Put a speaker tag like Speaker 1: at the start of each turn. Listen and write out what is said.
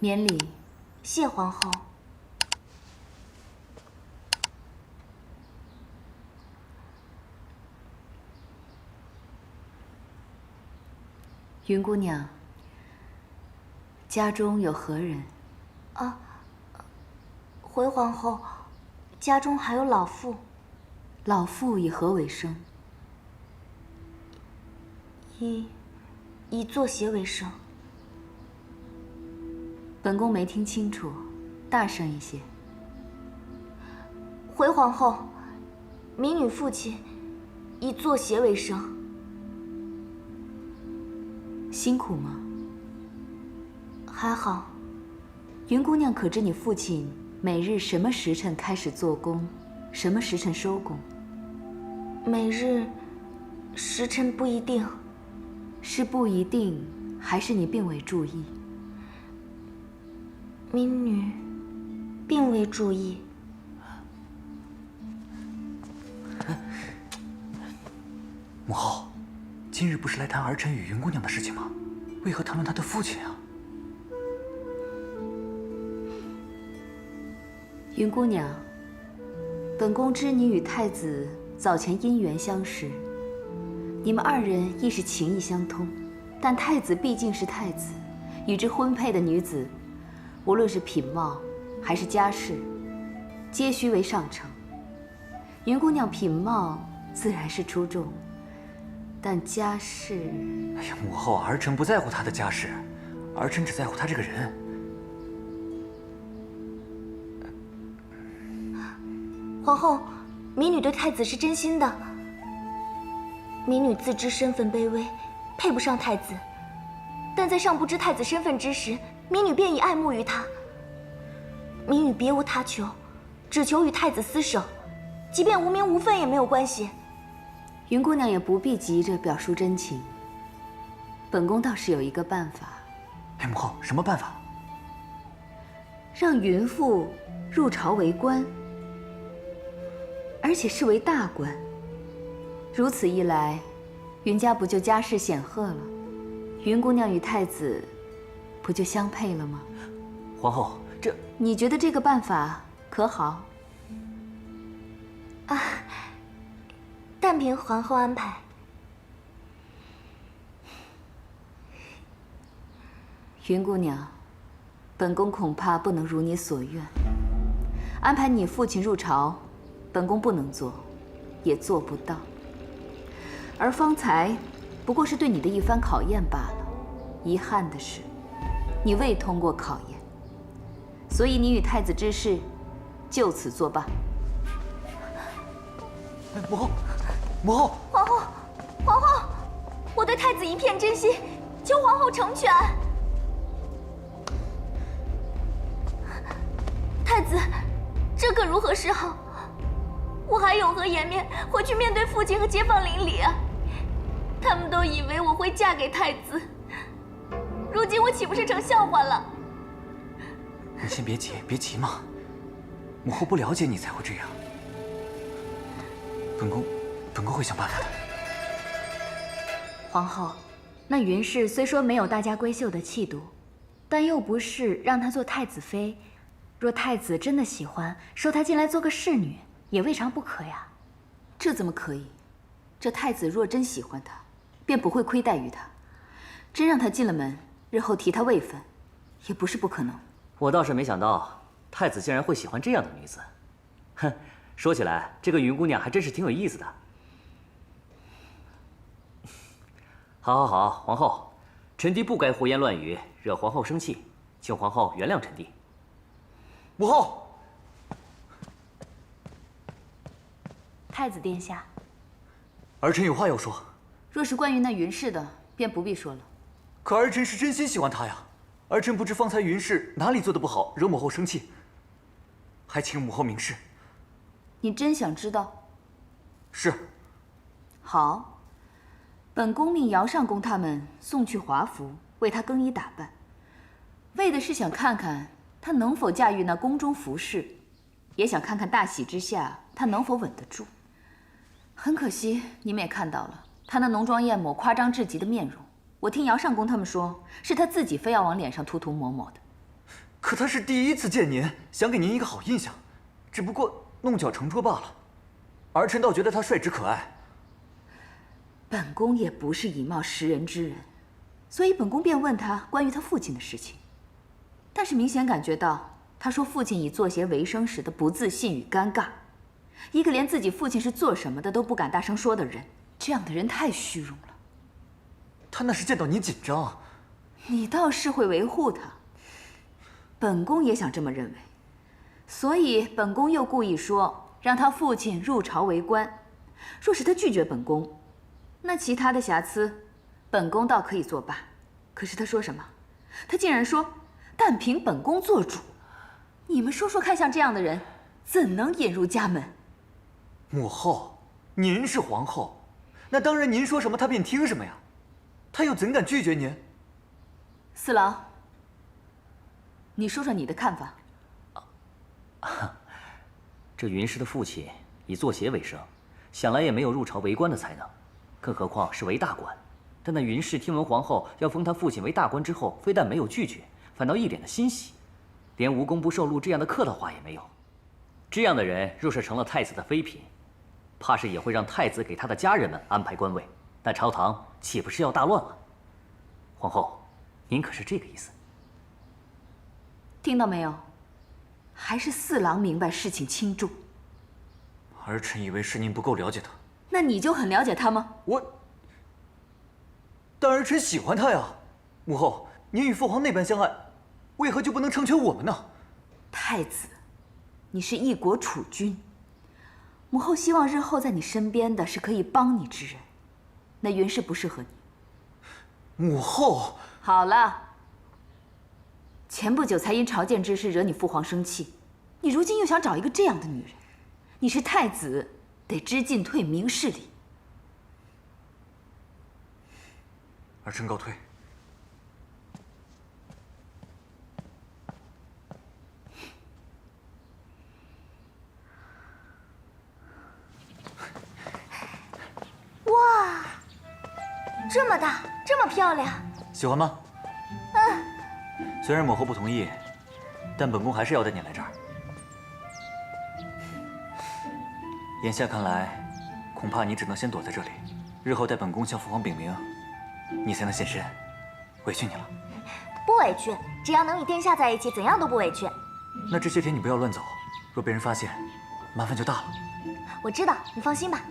Speaker 1: 免礼。
Speaker 2: 谢皇后。
Speaker 1: 云姑娘，家中有何人？
Speaker 2: 啊，回皇后，家中还有老妇。
Speaker 1: 老妇以何为生？
Speaker 2: 以做鞋为生。
Speaker 1: 本宫没听清楚，大声一些。
Speaker 2: 回皇后，民女父亲以做鞋为生。
Speaker 1: 辛苦吗？
Speaker 2: 还好。
Speaker 1: 云姑娘可知你父亲每日什么时辰开始做工，什么时辰收工？
Speaker 2: 每日时辰不一定。
Speaker 1: 是不一定，还是你并未注意？
Speaker 2: 民女并未注意。
Speaker 3: 母后，今日不是来谈儿臣与云姑娘的事情吗？为何谈论她的父亲啊？
Speaker 1: 云姑娘，本宫知你与太子早前姻缘相识，你们二人亦是情意相通。但太子毕竟是太子，与之婚配的女子，无论是品貌还是家世，皆须为上乘。云姑娘品貌自然是出众，但家世……
Speaker 3: 哎呀，母后，儿臣不在乎她的家世，儿臣只在乎她这个人。
Speaker 2: 皇后，民女对太子是真心的。民女自知身份卑微，配不上太子，但在尚不知太子身份之时，民女便已爱慕于他。民女别无他求，只求与太子厮守，即便无名无分也没有关系。
Speaker 1: 云姑娘也不必急着表述真情。本宫倒是有一个办法。
Speaker 3: 哎，母后，什么办法？
Speaker 1: 让云父入朝为官，而且是为大官。如此一来，云家不就家世显赫了？云姑娘与太子不就相配了吗？
Speaker 3: 皇后，这……
Speaker 1: 你觉得这个办法可好？
Speaker 2: 啊，但凭皇后安排。
Speaker 1: 云姑娘，本宫恐怕不能如你所愿。安排你父亲入朝，本宫不能做，也做不到。而方才不过是对你的一番考验罢了。遗憾的是，你未通过考验，所以你与太子之事就此作罢。
Speaker 3: 母后，母后，
Speaker 2: 皇后，皇后，我对太子一片真心，求皇后成全。太子，这可如何是好？我还有何颜面回去面对父亲和街坊邻里啊？他们都以为我会嫁给太子，如今我岂不是成笑话了？
Speaker 3: 你先别急，别急嘛。母后不了解你才会这样。本宫会想办法的。
Speaker 1: 皇后，那云氏虽说没有大家闺秀的气度，但又不是让她做太子妃。若太子真的喜欢，收她进来做个侍女，也未尝不可呀。这怎么可以？这太子若真喜欢她，便不会亏待于她。真让她进了门，日后提她位分，也不是不可能。
Speaker 4: 我倒是没想到太子竟然会喜欢这样的女子。哼，说起来，这个云姑娘还真是挺有意思的。好，好，好，皇后，臣弟不该胡言乱语，惹皇后生气，请皇后原谅臣弟。
Speaker 3: 母后，
Speaker 1: 太子殿下，
Speaker 3: 儿臣有话要说。
Speaker 1: 若是关于那云氏的，便不必说了。
Speaker 3: 可儿臣是真心喜欢她呀。儿臣不知方才云氏哪里做的不好，惹母后生气，还请母后明示。
Speaker 1: 你真想知道？
Speaker 3: 是。
Speaker 1: 好，本宫命姚上宫他们送去华服，为她更衣打扮，为的是想看看她能否驾驭那宫中服饰，也想看看大喜之下她能否稳得住。很可惜，你们也看到了，她那浓妆艳抹、夸张至极的面容。我听姚上宫他们说，是她自己非要往脸上涂涂抹抹的。
Speaker 3: 可他是第一次见您，想给您一个好印象，只不过弄巧成拙罢了。儿臣倒觉得他率直可爱。
Speaker 1: 本宫也不是以貌识人之人，所以本宫便问他关于他父亲的事情。但是明显感觉到他说父亲以做鞋为生时的不自信与尴尬。一个连自己父亲是做什么的都不敢大声说的人，这样的人太虚荣了。
Speaker 3: 他那是见到你紧张。
Speaker 1: 你倒是会维护他。本宫也想这么认为，所以本宫又故意说让他父亲入朝为官。若是他拒绝本宫，那其他的瑕疵，本宫倒可以作罢。可是他说什么？他竟然说但凭本宫做主。你们说说看，像这样的人，怎能引入家门？
Speaker 3: 母后，您是皇后，那当然您说什么他便听什么呀。他又怎敢拒绝您？
Speaker 1: 四郎，你说说你的看法。
Speaker 4: 这云氏的父亲以做鞋为生，想来也没有入朝为官的才能，更何况是为大官。但那云氏听闻皇后要封他父亲为大官之后，非但没有拒绝，反倒一脸的欣喜，连无功不受禄这样的客套话也没有。这样的人若是成了太子的妃嫔，怕是也会让太子给他的家人们安排官位，那朝堂岂不是要大乱了？皇后，您可是这个意思？
Speaker 1: 听到没有？还是四郎明白事情轻重。
Speaker 3: 儿臣以为是您不够了解他。
Speaker 1: 那你就很了解他吗？
Speaker 3: 但儿臣喜欢他呀。母后，您与父皇那般相爱，为何就不能成全我们呢？
Speaker 1: 太子，你是一国储君，母后希望日后在你身边的是可以帮你之人。那云氏不适合你。
Speaker 3: 母后，
Speaker 1: 好了。前不久才因朝见之事惹你父皇生气，你如今又想找一个这样的女人，你是太子，得知进退，明事理。
Speaker 3: 儿臣告退。
Speaker 2: 哇，这么大，这么漂亮，
Speaker 3: 喜欢吗？虽然母后不同意，但本宫还是要带你来这儿。眼下看来，恐怕你只能先躲在这里，日后待本宫向父皇禀明，你才能现身。委屈你了。
Speaker 2: 不委屈，只要能与殿下在一起，怎样都不委屈。
Speaker 3: 那这些天你不要乱走，若被人发现，麻烦就大了。
Speaker 2: 我知道，你放心吧。